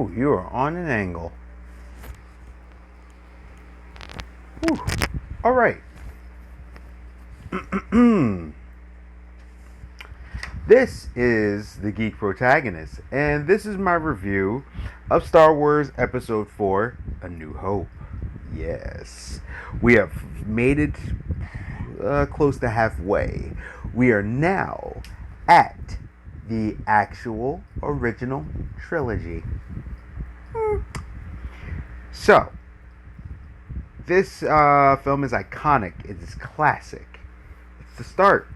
Ooh, you are on an angle. Ooh. All right. This is the Geek Protagonist, and this is my review of Star Wars Episode 4, A New Hope. Yes, we have made it close to halfway. We are now at the actual original trilogy. So, this film is iconic. It is classic. It's the start.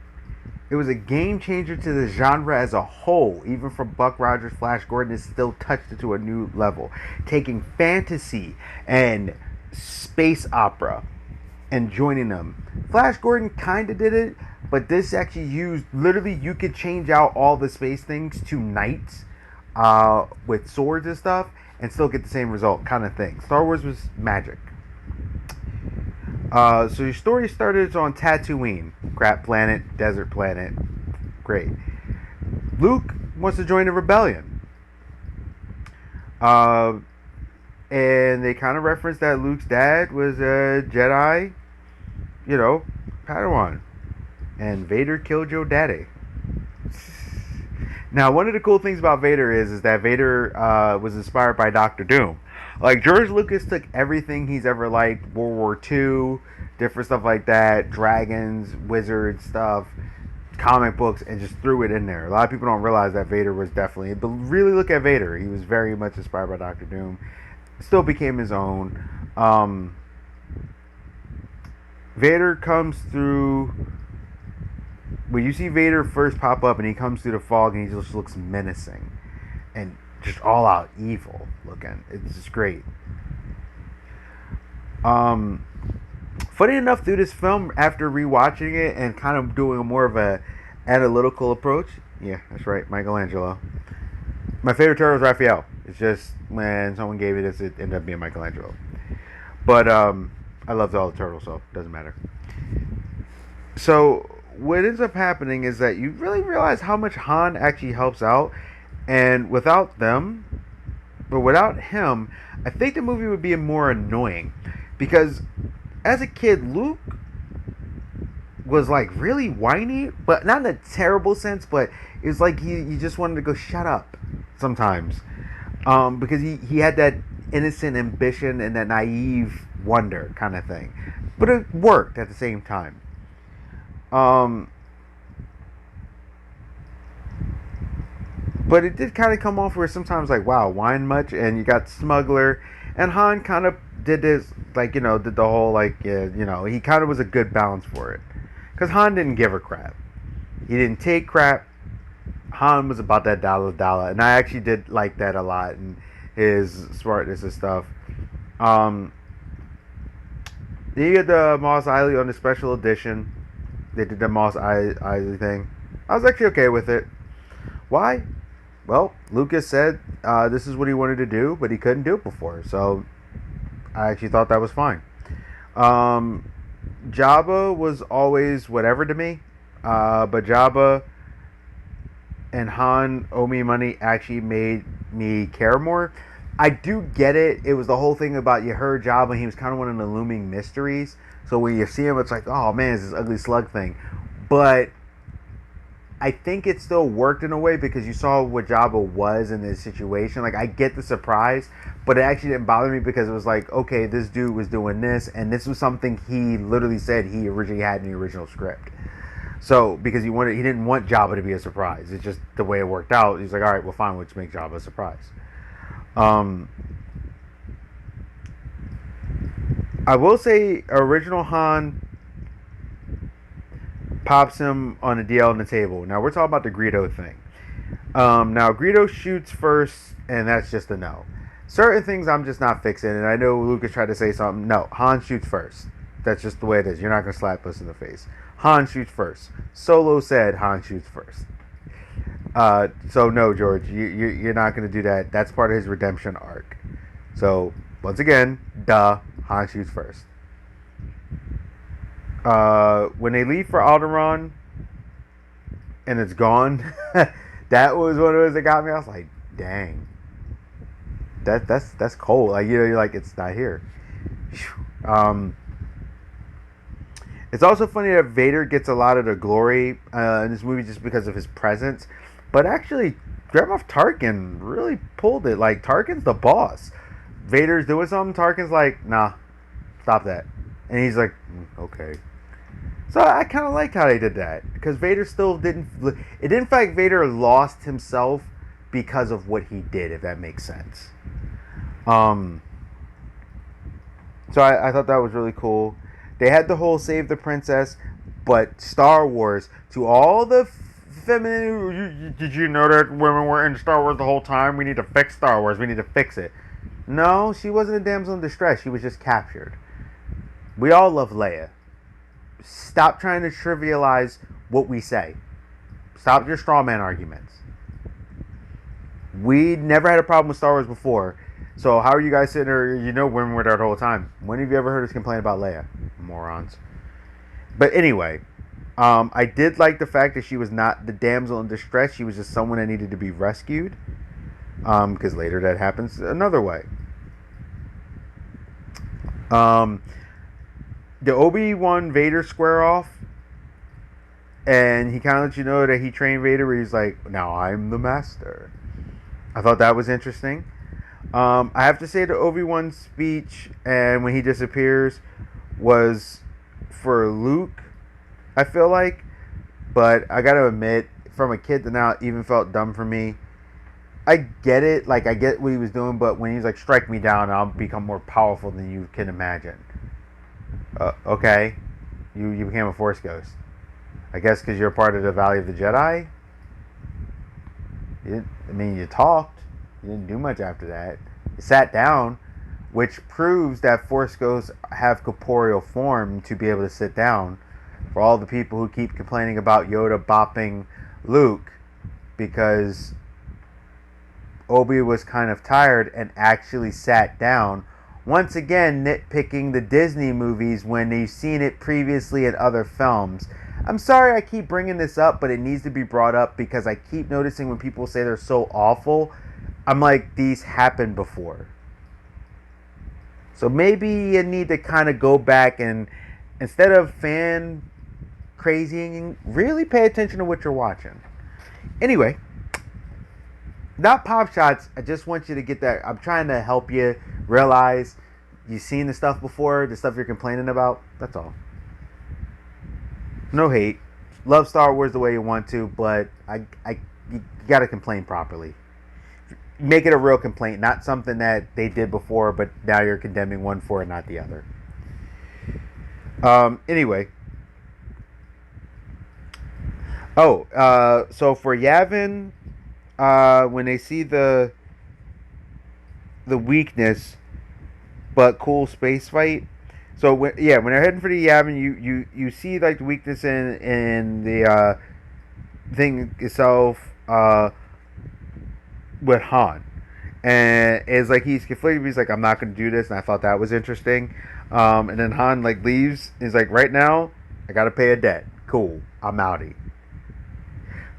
It was a game changer to the genre as a whole. Even for Buck Rogers, Flash Gordon, it still touched it to a new level, taking fantasy and space opera and joining them. Flash Gordon kind of did it, but this actually used, literally, you could change out all the space things to knights with swords and stuff and still get the same result, kind of thing. Star Wars was magic. So your story started on Tatooine, crap planet, desert planet. Great. Luke wants to join the rebellion. And they kind of referenced that Luke's dad was a Jedi, Padawan. And Vader killed your daddy. Now, one of the cool things about Vader is that Vader was inspired by Doctor Doom. Like, George Lucas took everything he's ever liked, World War II, different stuff like that, dragons, wizards stuff, comic books, and just threw it in there. A lot of people don't realize that Vader was definitely, but really look at Vader. He was very much inspired by Doctor Doom. Still became his own. Vader comes through, when you see Vader first pop up and he comes through the fog and he just looks menacing and just all out evil looking. It's just great. Funny enough, through this film, after rewatching it and kind of doing a more of a analytical approach, yeah, that's right, Michelangelo. My favorite turtle is Raphael. It's just when someone gave me this, it ended up being Michelangelo. But I loved all the turtles, so it doesn't matter. So what ends up happening is that you really realize how much Han actually helps out. And without him, I think the movie would be more annoying. Because as a kid, Luke was like really whiny, but not in a terrible sense, but it was like you just wanted to go shut up sometimes. Because he had that innocent ambition and that naive wonder kind of thing. But it worked at the same time. But it did kind of come off where sometimes like, wow, whine much, and you got Smuggler, and Han kind of did this, like, did the whole, like, he kind of was a good balance for it. Because Han didn't give a crap. He didn't take crap. Han was about that dollar, and I actually did like that a lot, and his smartness and stuff. Then you get the Mos Eisley on the special edition. They did the Mos Eisley thing. I was actually okay with it. Why? Well, Lucas said this is what he wanted to do, but he couldn't do it before. So I actually thought that was fine. Jabba was always whatever to me. But Jabba and Han Owe Me Money actually made me care more. I do get it. It was the whole thing about, you heard Jabba, he was kind of one of the looming mysteries. So when you see him, it's like, oh man, it's this ugly slug thing. But I think it still worked in a way because you saw what Jabba was in this situation. Like, I get the surprise, but it actually didn't bother me because it was like, okay, this dude was doing this, and this was something he literally said he originally had in the original script. So, because he didn't want Jabba to be a surprise. It's just the way it worked out. He's like, all right, well, fine, let's make Jabba a surprise. I will say, original Han pops him on a DL on the table. Now, we're talking about the Greedo thing. Now, Greedo shoots first, and that's just a no. Certain things I'm just not fixing, and I know Lucas tried to say something. No, Han shoots first. That's just the way it is. You're not going to slap us in the face. Han shoots first. Solo said Han shoots first. So, no, George, you're not going to do that. That's part of his redemption arc. So, once again, Han shoots first. When they leave for Alderaan and it's gone, that was one of those that got me. I was like, dang. that's cold. Like, you know, you're like, it's not here. Um, it's also funny that Vader gets a lot of the glory in this movie just because of his presence, but actually, Grand Moff Tarkin really pulled it. Like, Tarkin's the boss. Vader's doing something. Tarkin's like, nah, stop that, and he's like, okay. So I kind of liked how they did that because Vader still didn't. It didn't feel like Vader lost himself because of what he did, if that makes sense. Um, so I thought that was really cool. They had the whole save the princess, but Star Wars, to all the feminine, did you know that women were in Star Wars the whole time? We need to fix Star Wars. We need to fix it. No, she wasn't a damsel in distress. She was just captured. We all love Leia. Stop trying to trivialize what we say. Stop your straw man arguments. We never had a problem with Star Wars before. So how are you guys sitting there? You know women were there the whole time. When have you ever heard us complain about Leia? Morons. But anyway, I did like the fact that she was not the damsel in distress. She was just someone that needed to be rescued. Because later that happens another way. The Obi-Wan Vader square off. And he kind of lets you know that he trained Vader where he's like, now I'm the master. I thought that was interesting. I have to say the Obi-Wan speech and when he disappears was for Luke, I feel like. But I gotta admit, from a kid to now, it even felt dumb for me. I get it, like I get what he was doing, but when he's like, strike me down, I'll become more powerful than you can imagine. Okay, you became a Force ghost. I guess because you're part of the Valley of the Jedi. You talked. You didn't do much after that. You sat down, which proves that Force ghosts have corporeal form to be able to sit down. For all the people who keep complaining about Yoda bopping Luke because Obi was kind of tired and actually sat down. Once again, nitpicking the Disney movies when they've seen it previously in other films. I'm sorry I keep bringing this up, but it needs to be brought up because I keep noticing when people say they're so awful, I'm like, these happened before. So maybe you need to kind of go back and, instead of fan crazying, really pay attention to what you're watching. Anyway, not pop shots. I just want you to get that. I'm trying to help you realize you've seen the stuff before, the stuff you're complaining about. That's all. No hate. Love Star Wars the way you want to, but you got to complain properly. Make it a real complaint, not something that they did before, but now you're condemning one for it, not the other. Anyway. So for Yavin, when they see the weakness, but cool space fight. So when they're heading for the Yavin, you see like the weakness in the thing itself with Han, and it's like he's conflicted. He's like, I'm not going to do this, and I thought that was interesting. And then Han like leaves. He's like, right now, I got to pay a debt. Cool, I'm outie.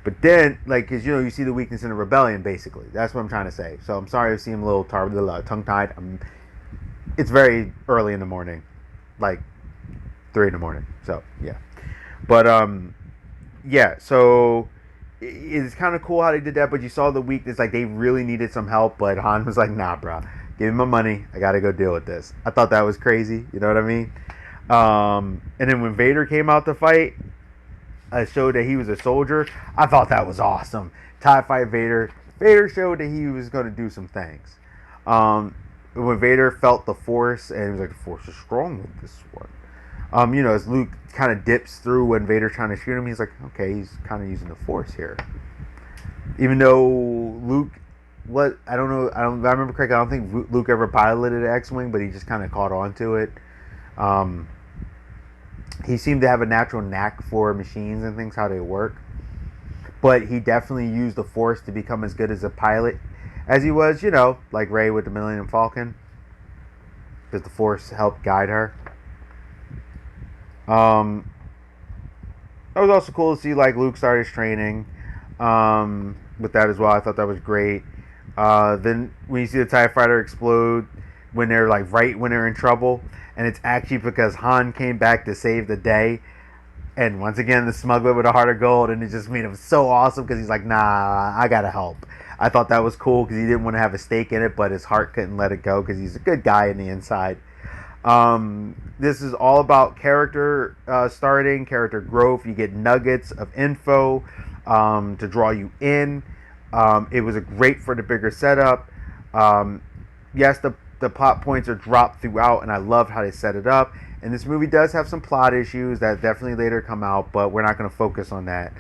But then, like, cause you see the weakness in the rebellion, basically. That's what I'm trying to say. So I'm sorry I seem a little tongue-tied. It's very early in the morning, like 3 in the morning. So yeah, but yeah. So it's kind of cool how they did that. But you saw the weakness, like they really needed some help. But Han was like, nah, bro, give me my money. I gotta go deal with this. I thought that was crazy. You know what I mean? And then when Vader came out to fight, showed that he was a soldier. I thought that was awesome. TIE Fight Vader. Vader showed that he was going to do some things. When Vader felt the Force, and he was like, the Force is strong with this one. As Luke kind of dips through when Vader's trying to shoot him, he's like, okay, he's kind of using the Force here. Even though Luke, I don't know, I remember correctly, I don't think Luke ever piloted an X-Wing, but he just kind of caught on to it. He seemed to have a natural knack for machines and things, how they work. But he definitely used the Force to become as good as a pilot as he was, like Rey with the Millennium Falcon. Because the Force helped guide her. That was also cool to see, like, Luke start his training with that as well. I thought that was great. Then when you see the TIE fighter explode when they're like right when they're in trouble, and it's actually because Han came back to save the day. And once again, the smuggler with a heart of gold, and it just made him so awesome because he's like, "Nah, I gotta help." I thought that was cool because he didn't want to have a stake in it, but his heart couldn't let it go because he's a good guy in the inside. This is all about character starting, character growth. You get nuggets of info to draw you in. It was a great for the bigger setup. Yes, the plot points are dropped throughout, and I love how they set it up. And this movie does have some plot issues that definitely later come out, but we're not going to focus on that.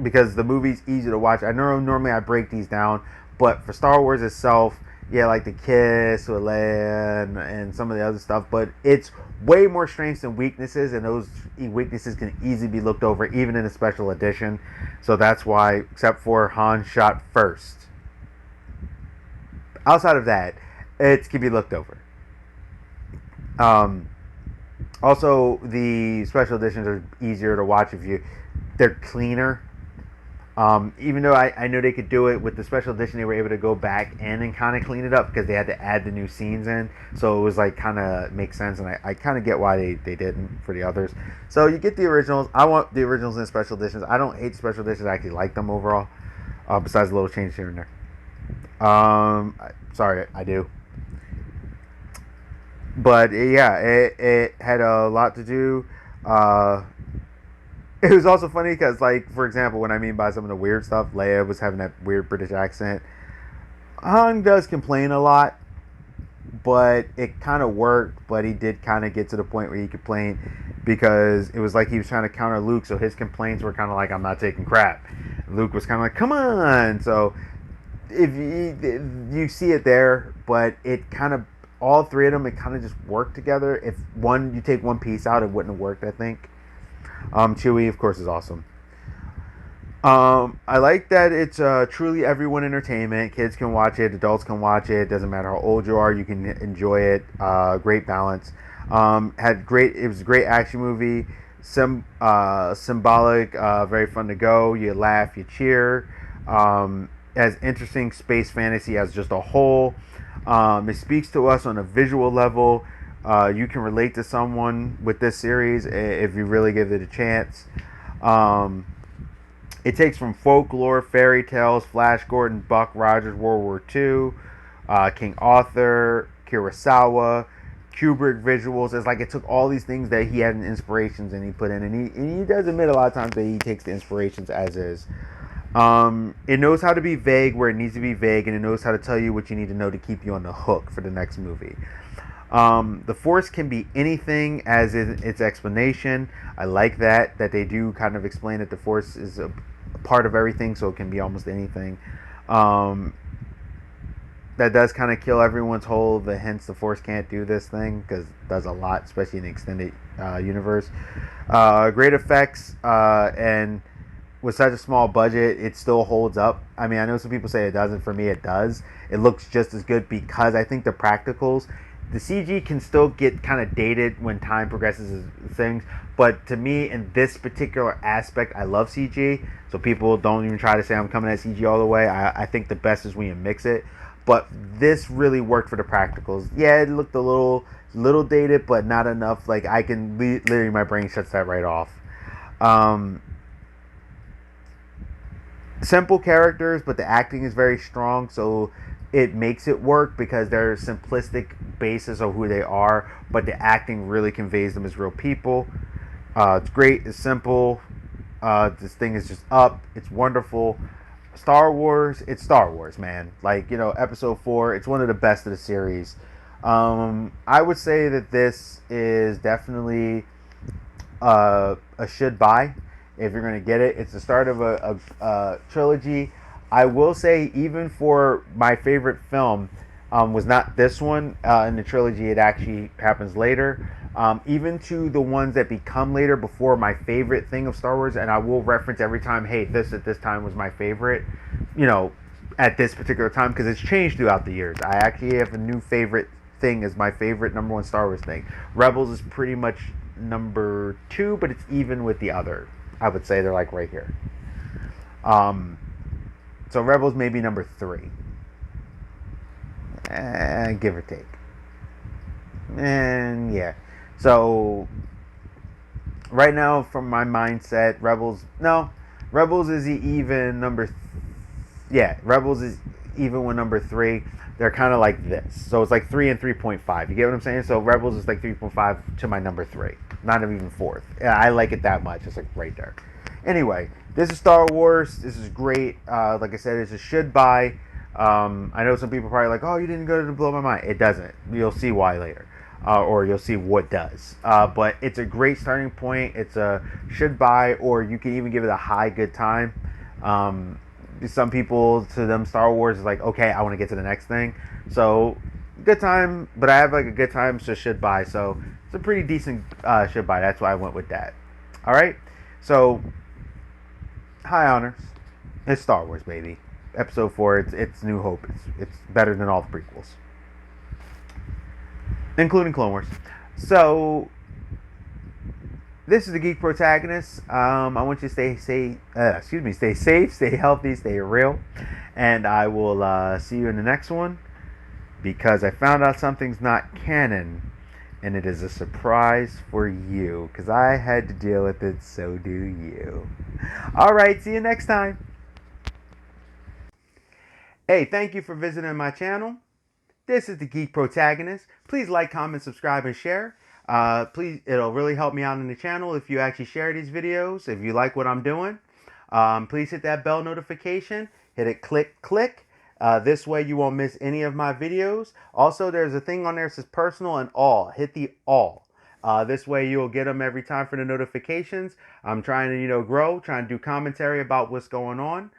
Because the movie's easy to watch. I know normally I break these down, but for Star Wars itself, yeah, like the kiss with Leia and some of the other stuff, but it's way more strengths than weaknesses, and those weaknesses can easily be looked over, even in a special edition. So that's why, except for Han shot first. Outside of that, it can be looked over. Also, the special editions are easier to watch if they're cleaner. Even though I know they could do it with the special edition, they were able to go back in and kind of clean it up because they had to add the new scenes in. So it was like kind of makes sense, and I kind of get why they didn't for the others. So you get the originals. I want the originals and special editions. I don't hate the special editions. I actually like them overall, besides a little change here and there. Sorry, I do. But yeah, it had a lot to do. It was also funny because, like, for example, when I mean by some of the weird stuff, Leia was having that weird British accent. Han does complain a lot, but it kind of worked. But he did kind of get to the point where he complained because it was like he was trying to counter Luke, so his complaints were kind of like, "I'm not taking crap." Luke was kind of like, "Come on!" So if you see it there, but it kind of all three of them, it kind of just worked together. If you take one piece out, it wouldn't have worked, I think. Chewie, of course, is awesome. I like that it's truly everyone entertainment. Kids can watch it, adults can watch it. Doesn't matter how old you are, you can enjoy it. Great balance. It was a great action movie. Symbolic, very fun to go. You laugh, you cheer. Has interesting space fantasy as just a whole. It speaks to us on a visual level. You can relate to someone with this series if you really give it a chance. It takes from folklore, fairy tales, Flash Gordon, Buck Rogers, World War II, King Arthur, Kurosawa, Kubrick visuals. It's like it took all these things that he had in inspirations and he put in. And he does admit a lot of times that he takes the inspirations as is. It knows how to be vague where it needs to be vague, and it knows how to tell you what you need to know to keep you on the hook for the next movie. The Force can be anything as in its explanation. I like that they do kind of explain that the Force is a part of everything, so it can be almost anything. That does kind of kill everyone's whole hence the Force can't do this thing, because it does a lot, especially in the extended universe. Great effects, and with such a small budget, it still holds up. I mean, I know some people say it doesn't. For me, it does. It looks just as good because I think the practicals, the CG can still get kind of dated when time progresses as things. But to me, in this particular aspect, I love CG. So people don't even try to say I'm coming at CG all the way. I think the best is when you mix it. But this really worked for the practicals. Yeah, it looked a little dated, but not enough. Like, I can literally, my brain shuts that right off. Simple characters, but the acting is very strong, so it makes it work because they're simplistic basis of who they are, but the acting really conveys them as real people. It's great, it's simple. This thing is just up, it's wonderful. Star Wars, it's Star Wars, man. Like, episode 4, it's one of the best of the series. I would say that this is definitely a should buy. If you're going to get it, it's the start of a trilogy. I will say, even for my favorite film, was not this one in the trilogy. It actually happens later. Even to the ones that become later before my favorite thing of Star Wars, and I will reference every time, hey, this at this time was my favorite, at this particular time, because it's changed throughout the years. I actually have a new favorite thing as my favorite number one Star Wars thing. Rebels is pretty much number 2, but it's even with the other. I would say they're like right here. So Rebels may be number 3, give or take. And yeah, so right now, from my mindset, Rebels is even number. Yeah, Rebels is even with number 3. They're kind of like this, so it's like 3 and 3.5. You get what I'm saying? So Rebels is like 3.5 to my number 3, not even fourth. Yeah, I like it that much. It's like right there. Anyway, this is Star Wars. This is great. Like I said, it's a should buy. I know some people are probably like, "Oh, you didn't go to blow my mind." It doesn't. You'll see why later. Or you'll see what does. But it's a great starting point. It's a should buy, or you can even give it a high good time. Some people, to them, Star Wars is like, okay, I want to get to the next thing. So good time, but I have like a good time, so should buy. So it's a pretty decent should buy. That's why I went with that. All right. So high honors. It's Star Wars, baby. Episode 4. It's New Hope. It's better than all the prequels, including Clone Wars. So this is the Geek Protagonist. I want you to stay safe, stay healthy, stay real, and I will see you in the next one, because I found out something's not canon, and it is a surprise for you, because I had to deal with it. So do you. All right, see you next time. Hey, thank you for visiting my channel. This is the Geek Protagonist. Please like, comment, subscribe, and share. Please, it'll really help me out in the channel if you actually share these videos. If you like what I'm doing, please hit that bell notification. Hit it, click. This way you won't miss any of my videos. Also, there's a thing on there that says personal and all. Hit the all. This way you'll get them every time for the notifications. I'm trying to, grow, trying to do commentary about what's going on.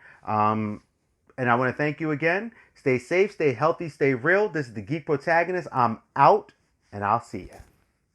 And I want to thank you again. Stay safe, stay healthy, stay real. This is the Geek Protagonist. I'm out, and I'll see you.